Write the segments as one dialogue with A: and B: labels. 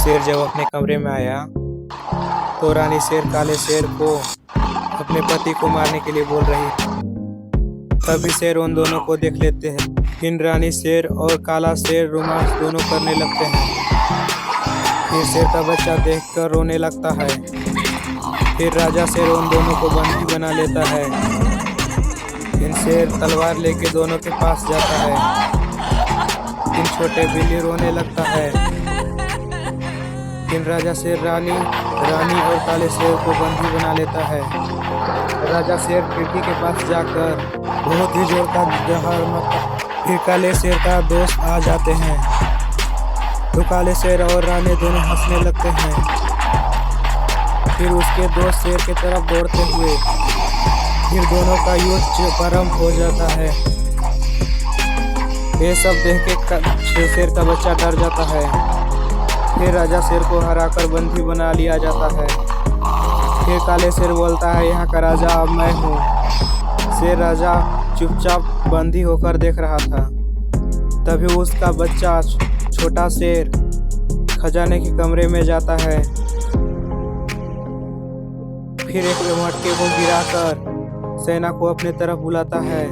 A: शेर जब अपने कमरे में आया तो रानी शेर काले शेर को अपने पति को मारने के लिए बोल रही थी। तभी शेर उन दोनों को देख लेते हैं। फिर रानी शेर और काला शेर रोमांस दोनों करने लगते हैं। फिर शेर का बच्चा देखकर रोने लगता है। फिर राजा शेर उन दोनों को बंदी बना लेता है। फिर शेर तलवार लेके दोनों के पास जाता है। फिर छोटे बिल्ली रोने लगता है। फिर राजा शेर रानी और काले शेर को बंदी बना लेता है। राजा शेर खिड़की के पास जाकर बहुत ही जोर का जहर मारता। फिर काले शेर का दोस्त आ जाते हैं तो काले शेर और रानी दोनों हंसने लगते हैं। फिर उसके दोस्त शेर की तरफ दौड़ते हुए फिर दोनों का युद्ध प्रारंभ हो जाता है। ये सब देख के शेर का बच्चा डर जाता है। फिर राजा शेर को हराकर बंदी बना लिया जाता है। फिर काले शेर बोलता है, यहाँ का राजा अब मैं हूँ। शेर राजा चुपचाप बंदी होकर देख रहा था। तभी उसका बच्चा छोटा शेर खजाने के कमरे में जाता है। फिर एक मटके को गिराकर सेना को अपने तरफ बुलाता है।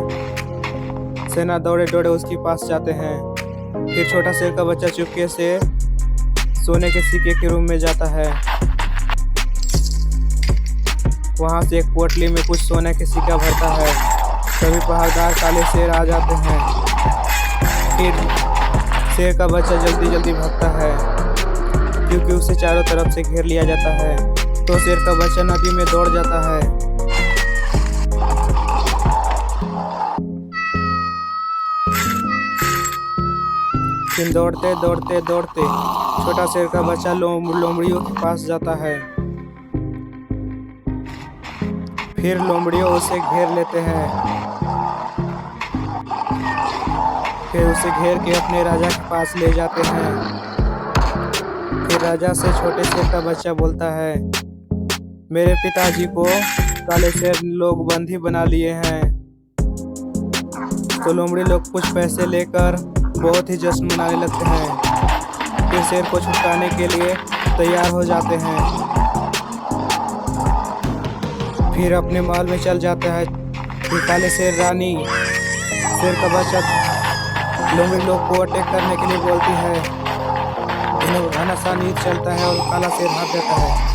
A: सेना दौड़े दौड़े उसके पास जाते हैं। फिर छोटा शेर का बच्चा चुपके से सोने के सिक्के के रूम में जाता है। वहां से एक पोटली में कुछ सोने के सिक्का भरता है। तभी पहरेदार काले शेर आ जाते हैं। फिर शेर का बच्चा जल्दी जल्दी भागता है क्योंकि उसे चारों तरफ से घेर लिया जाता है। तो शेर का बच्चा नदी में दौड़ जाता है। फिर दौड़ते दौड़ते दौड़ते छोटा शेर का बच्चा लोमड़ियों के पास जाता है। फिर लोमड़ियों उसे घेर लेते हैं। फिर उसे घेर के अपने राजा के पास ले जाते हैं। फिर राजा से छोटे शेर का बच्चा बोलता है, मेरे पिताजी को काले शेर लोग बंदी बना लिए हैं। तो लोमड़ी लोग कुछ पैसे लेकर बहुत ही जश्न मनाने लगते हैं। फिर शेर को छुड़ाने के लिए तैयार हो जाते हैं। फिर अपने महल में चल जाता है। फिर काले शेर रानी शेर का बच्चा लोमड़ी लोग को अटैक करने के लिए बोलती है। घमासान युद्ध चलता है और काला शेर हार जाता है।